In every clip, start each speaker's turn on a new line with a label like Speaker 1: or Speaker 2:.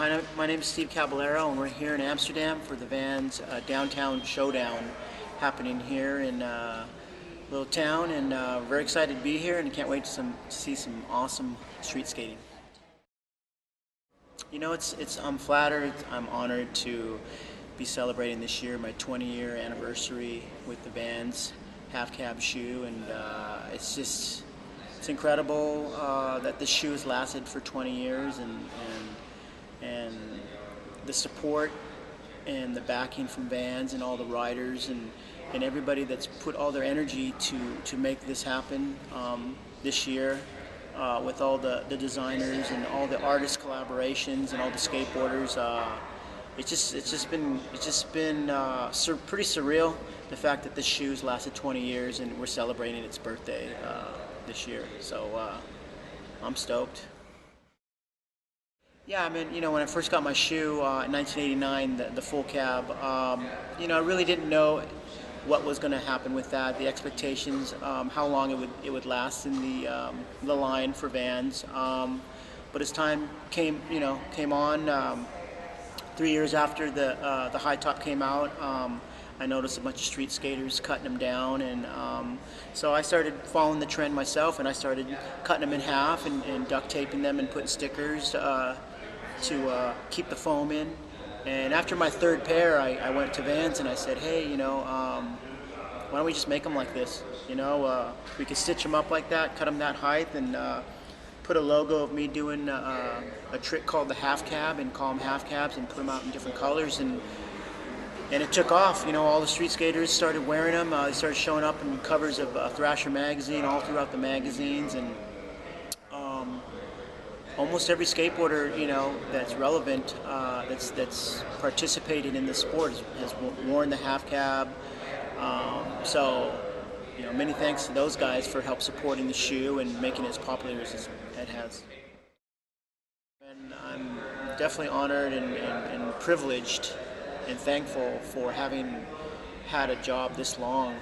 Speaker 1: Hi, my name is Steve Caballero, and we're here in Amsterdam for the Vans Downtown Showdown happening here in little town, and very excited to be here, and can't wait to see some awesome street skating. You know, I'm flattered, I'm honored to be celebrating this year my 20-year anniversary with the Vans half cab shoe, and it's incredible that this shoe has lasted for 20 years, and the support and the backing from Vans and all the riders and everybody that's put all their energy to make this happen this year, with all the designers and all the artist collaborations and all the skateboarders. It's just been pretty surreal, the fact that this shoe's lasted 20 years and we're celebrating its birthday this year. So I'm stoked. Yeah, I mean, you know, when I first got my shoe in 1989, the full cab, you know, I really didn't know what was going to happen with that, the expectations, how long it would last in the line for Vans. But as time came on, 3 years after the high top came out, I noticed a bunch of street skaters cutting them down, and so I started following the trend myself, and I started cutting them in half and duct taping them and putting stickers to keep the foam in. And after my third pair, I went to Vans and I said, hey, you know, why don't we just make them like this? You know, we could stitch them up like that, cut them that height, and put a logo of me doing a trick called the half cab, and call them half cabs and put them out in different colors, and it took off. You know, all the street skaters started wearing them. They started showing up in covers of Thrasher magazine, all throughout the magazines, and almost every skateboarder, you know, that's relevant, that's participated in the sport has worn the half cab. So, you know, many thanks to those guys for help supporting the shoe and making it as popular as it has. And I'm definitely honored and privileged and thankful for having had a job this long,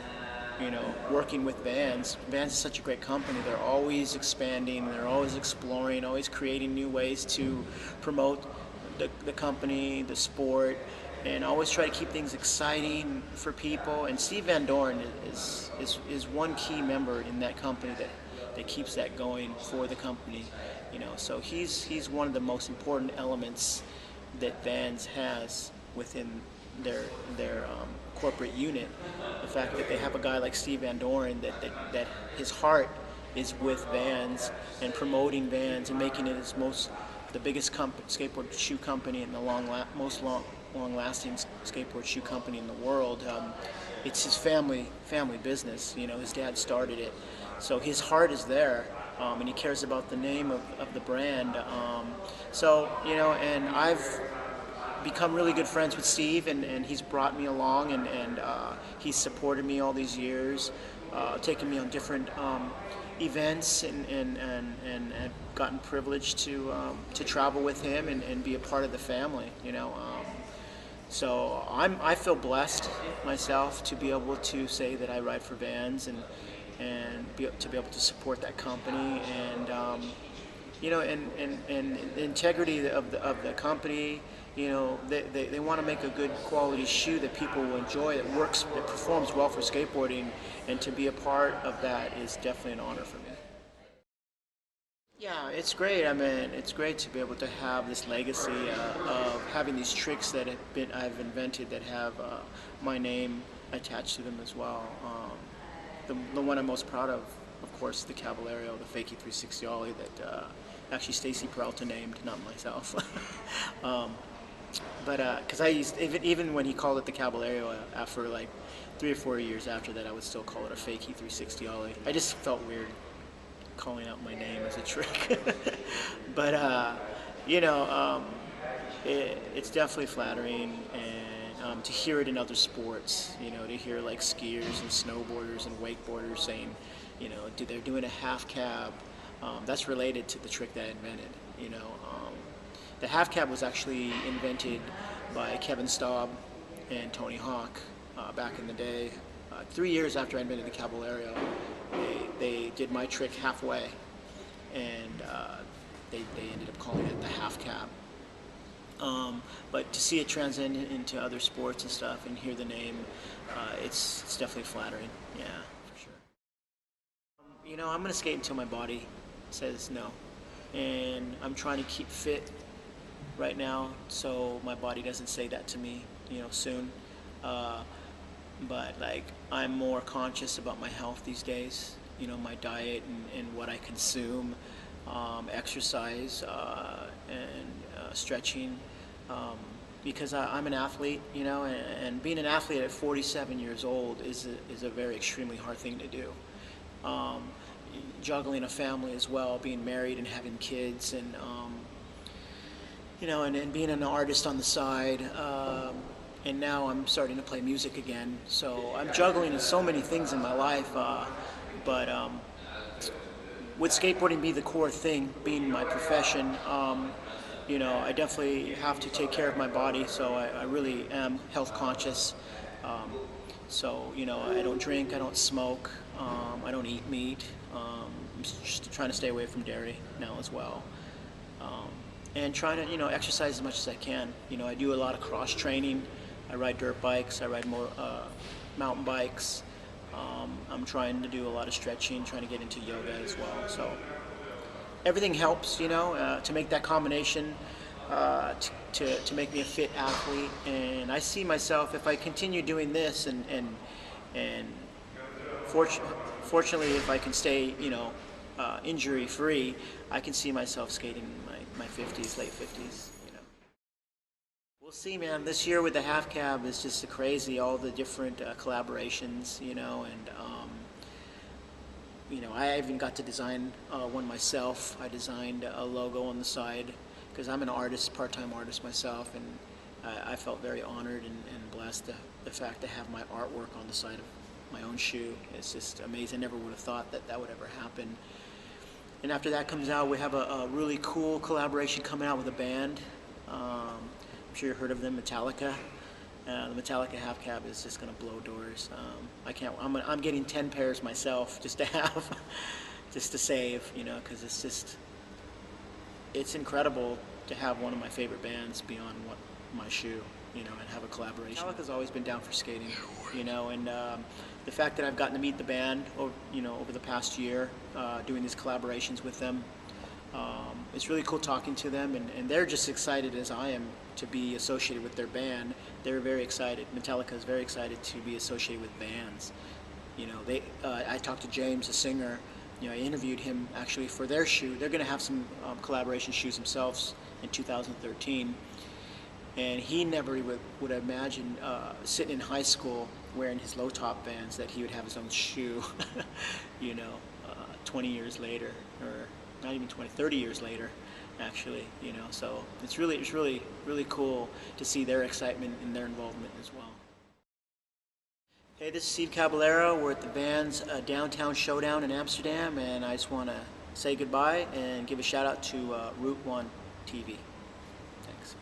Speaker 1: you know, working with Vans. Vans is such a great company. They're always expanding, they're always exploring, always creating new ways to promote the company, the sport, and always try to keep things exciting for people. And Steve Van Doren is one key member in that company that keeps that going for the company. You know, so he's one of the most important elements that Vans has within their corporate unit. The fact that they have a guy like Steve Van Doren, that his heart is with Vans and promoting Vans and making it the biggest skateboard shoe company and the most long-lasting skateboard shoe company in the world. It's his family business. You know, his dad started it, so his heart is there, and he cares about the name of the brand. So, you know, and I've become really good friends with Steve, and he's brought me along, and he's supported me all these years, taken me on different events, and gotten privileged to travel with him and be a part of the family. You know, so I feel blessed myself to be able to say that I ride for Vans and to be able to support that company, and you know, and the integrity of the company. You know, they want to make a good quality shoe that people will enjoy, that performs well for skateboarding, and to be a part of that is definitely an honor for me. Yeah, it's great. I mean, it's great to be able to have this legacy of having these tricks that I've invented that have my name attached to them as well. The one I'm most proud of course, the Caballero, the Fakie 360 ollie that actually Stacy Peralta named, not myself. But because I used, even when he called it the Caballero, after like 3 or 4 years after that, I would still call it a Fakie 360 ollie. I just felt weird calling out my name as a trick. But you know, it's definitely flattering, and to hear it in other sports, you know, to hear like skiers and snowboarders and wakeboarders saying, you know, they're doing a half cab, that's related to the trick that I invented. You know, the half cab was actually invented by Kevin Staub and Tony Hawk back in the day. 3 years after I invented the Caballero, they did my trick halfway, and they ended up calling it the half cab. but to see it transcend into other sports and stuff and hear the name, it's definitely flattering. Yeah, for sure. I'm gonna skate until my body says no, and I'm trying to keep fit right now so my body doesn't say that to me, soon. Uh, but like I'm more conscious about my health these days. My diet and what I consume, exercise and stretching. Because I'm an athlete, and being an athlete at 47 years old is a very extremely hard thing to do. Um, Juggling a family as well, being married and having kids, and and being an artist on the side. And now I'm starting to play music again, so I'm juggling so many things in my life. But with skateboarding being the core thing, being my profession, I definitely have to take care of my body. So I really am health conscious. So I don't drink, I don't smoke, I don't eat meat. I'm just trying to stay away from dairy now as well. And trying to exercise as much as I can. I do a lot of cross training. I ride dirt bikes. I ride more mountain bikes. I'm trying to do a lot of stretching, trying to get into yoga as well. So everything helps, to make that combination, to make me a fit athlete. And I see myself, if I continue doing this, and fortunately, if I can stay, injury free, I can see myself skating in my 50s, late 50s. We'll see, man. This year with the half cab is just crazy. All the different collaborations, and I even got to design one myself. I designed a logo on the side because I'm an artist, part-time artist myself, and I felt very honored and blessed the fact to have my artwork on the side of my own shoe. It's just amazing. I never would have thought that would ever happen. And after that comes out, we have a really cool collaboration coming out with a band. I'm sure you heard of them, Metallica. The Metallica half cab is just going to blow doors. I'm getting 10 pairs myself just to have, just to save, because it's incredible to have one of my favorite bands be on my shoe, and have a collaboration. Metallica's always been down for skating, and the fact that I've gotten to meet the band, over the past year, doing these collaborations with them. It's really cool talking to them, and they're just excited as I am to be associated with their band. They're very excited. Metallica is very excited to be associated with bands. I talked to James, the singer. I interviewed him actually for their shoe. They're going to have some collaboration shoes themselves in 2013. And he never would imagine sitting in high school wearing his low-top Vans that he would have his own shoe, 20 years later, or not even 20, 30 years later, actually, So it's really cool to see their excitement and their involvement as well. Hey, this is Steve Caballero. We're at the band's Downtown Showdown in Amsterdam, and I just want to say goodbye and give a shout out to Route 1 TV. Thanks.